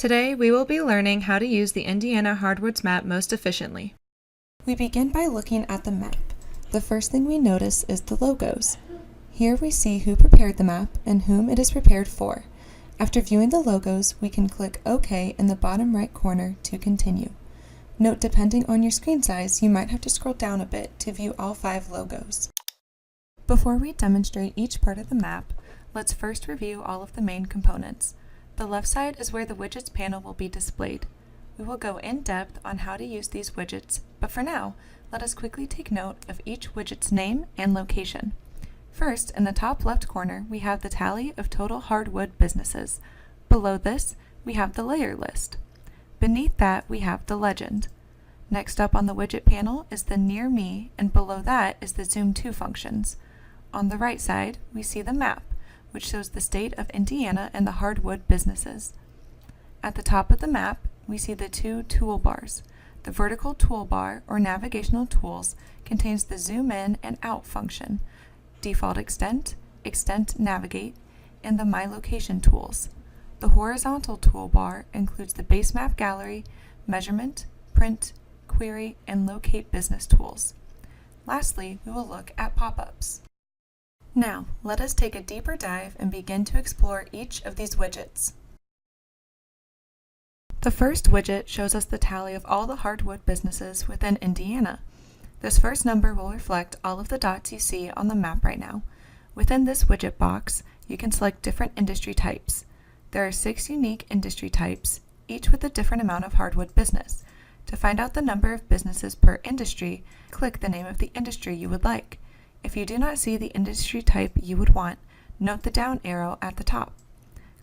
Today, we will be learning how to use the Indiana Hardwoods map most efficiently. We begin by looking at the map. The first thing we notice is the logos. Here we see who prepared the map and whom it is prepared for. After viewing the logos, we can click OK in the bottom right corner to continue. Note, depending on your screen size, you might have to scroll down a bit to view all 5 logos. Before we demonstrate each part of the map, let's first review all of the main components. The left side is where the widgets panel will be displayed. We will go in depth on how to use these widgets, but for now, let us quickly take note of each widget's name and location. First, in the top left corner, we have the tally of total hardwood businesses. Below this, we have the layer list. Beneath that, we have the legend. Next up on the widget panel is the Near Me, and below that is the Zoom To functions. On the right side, we see the map, which shows the state of Indiana and the hardwood businesses. At the top of the map, we see the 2 toolbars. The vertical toolbar, or Navigational Tools, contains the Zoom In and Out function, Default Extent, Extent Navigate, and the My Location tools. The horizontal toolbar includes the Basemap Gallery, Measurement, Print, Query, and Locate business tools. Lastly, we will look at pop-ups. Now, let us take a deeper dive and begin to explore each of these widgets. The first widget shows us the tally of all the hardwood businesses within Indiana. This first number will reflect all of the dots you see on the map right now. Within this widget box, you can select different industry types. There are 6 unique industry types, each with a different amount of hardwood business. To find out the number of businesses per industry, click the name of the industry you would like. If you do not see the industry type you would want, note the down arrow at the top.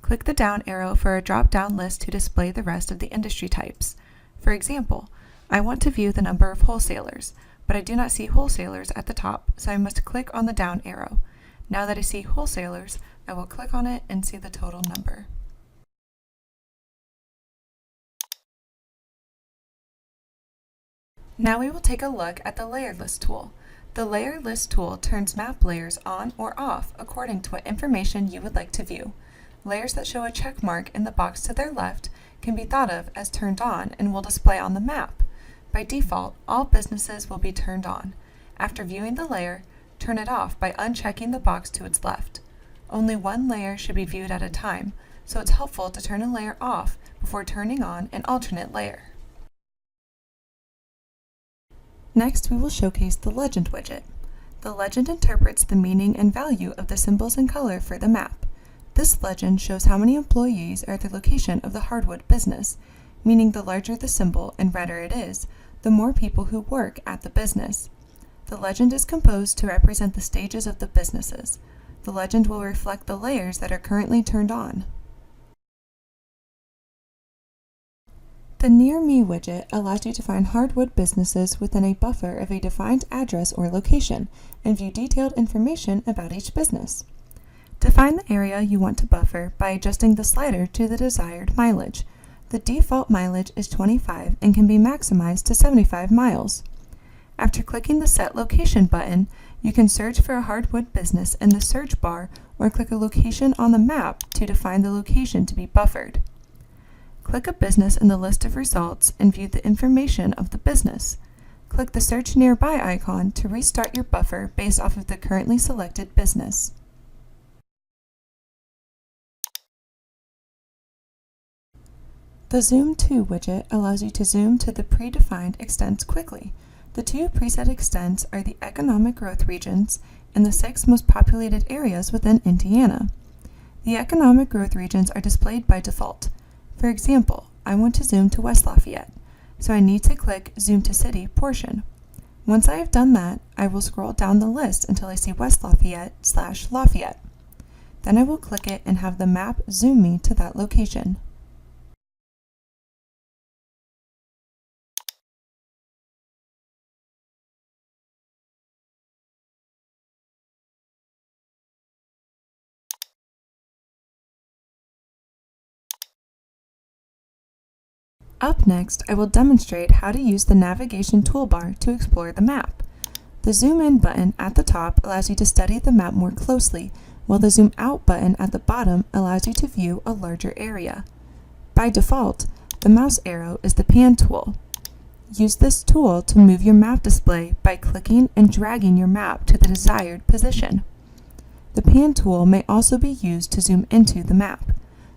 Click the down arrow for a drop-down list to display the rest of the industry types. For example, I want to view the number of wholesalers, but I do not see wholesalers at the top, so I must click on the down arrow. Now that I see wholesalers, I will click on it and see the total number. Now we will take a look at the Layer List tool. The Layer List tool turns map layers on or off according to what information you would like to view. Layers that show a check mark in the box to their left can be thought of as turned on and will display on the map. By default, all businesses will be turned on. After viewing the layer, turn it off by unchecking the box to its left. Only one layer should be viewed at a time, so it's helpful to turn a layer off before turning on an alternate layer. Next, we will showcase the Legend widget. The legend interprets the meaning and value of the symbols and color for the map. This legend shows how many employees are at the location of the hardwood business, meaning the larger the symbol and redder it is, the more people who work at the business. The legend is composed to represent the stages of the businesses. The legend will reflect the layers that are currently turned on. The Near Me widget allows you to find hardwood businesses within a buffer of a defined address or location and view detailed information about each business. Define the area you want to buffer by adjusting the slider to the desired mileage. The default mileage is 25 and can be maximized to 75 miles. After clicking the Set Location button, you can search for a hardwood business in the search bar or click a location on the map to define the location to be buffered. Click a business in the list of results and view the information of the business. Click the Search Nearby icon to restart your buffer based off of the currently selected business. The Zoom To widget allows you to zoom to the predefined extents quickly. The 2 preset extents are the economic growth regions and the 6 most populated areas within Indiana. The economic growth regions are displayed by default. For example, I want to zoom to West Lafayette, so I need to click Zoom to City portion. Once I have done that, I will scroll down the list until I see West Lafayette/Lafayette. Then I will click it and have the map zoom me to that location. Up next, I will demonstrate how to use the navigation toolbar to explore the map. The Zoom In button at the top allows you to study the map more closely, while the Zoom Out button at the bottom allows you to view a larger area. By default, the mouse arrow is the pan tool. Use this tool to move your map display by clicking and dragging your map to the desired position. The pan tool may also be used to zoom into the map.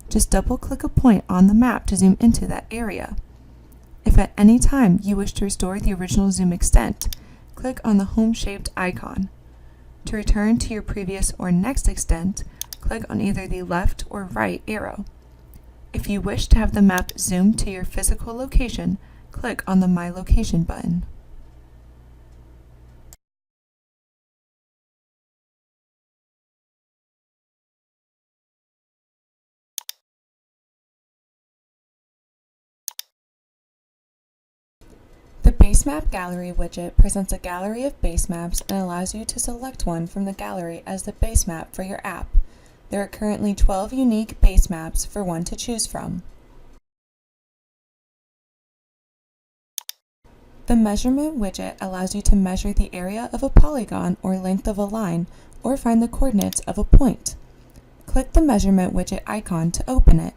Just double-click a point on the map to zoom into that area. If at any time you wish to restore the original zoom extent, click on the home-shaped icon. To return to your previous or next extent, click on either the left or right arrow. If you wish to have the map zoom to your physical location, click on the My Location button. The Basemap Gallery widget presents a gallery of base maps and allows you to select one from the gallery as the base map for your app. There are currently 12 unique base maps for one to choose from. The Measurement widget allows you to measure the area of a polygon or length of a line, or find the coordinates of a point. Click the Measurement widget icon to open it.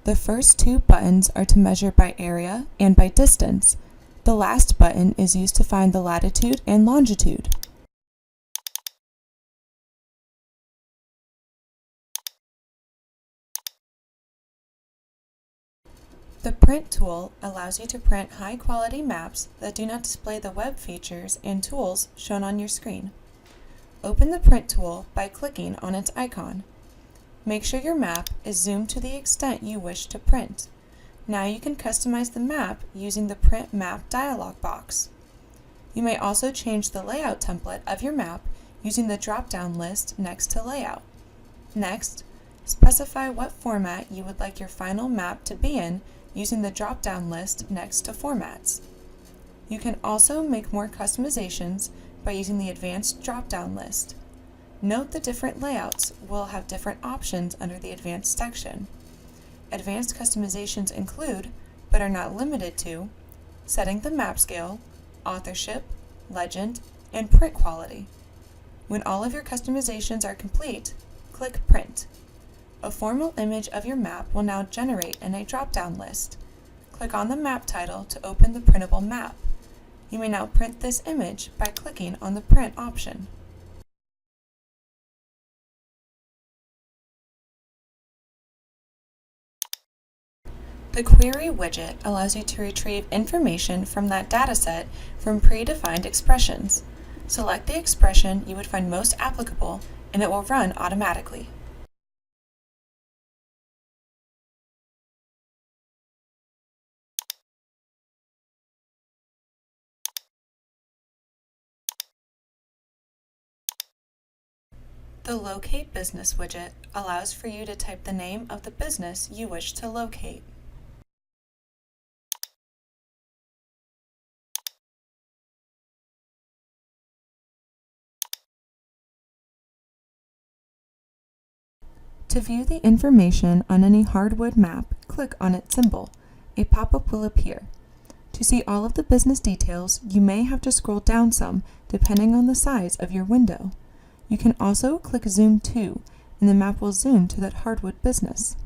The first two buttons are to measure by area and by distance. The last button is used to find the latitude and longitude. The Print tool allows you to print high-quality maps that do not display the web features and tools shown on your screen. Open the Print tool by clicking on its icon. Make sure your map is zoomed to the extent you wish to print. Now you can customize the map using the Print Map dialog box. You may also change the layout template of your map using the drop-down list next to Layout. Next, specify what format you would like your final map to be in using the drop-down list next to Formats. You can also make more customizations by using the Advanced drop-down list. Note the different layouts will have different options under the Advanced section. Advanced customizations include, but are not limited to, setting the map scale, authorship, legend, and print quality. When all of your customizations are complete, click Print. A formal image of your map will now generate in a drop-down list. Click on the map title to open the printable map. You may now print this image by clicking on the Print option. The Query widget allows you to retrieve information from that dataset from predefined expressions. Select the expression you would find most applicable and it will run automatically. The Locate Business widget allows for you to type the name of the business you wish to locate. To view the information on any hardwood map, click on its symbol. A pop-up will appear. To see all of the business details, you may have to scroll down some, depending on the size of your window. You can also click Zoom to, and the map will zoom to that hardwood business.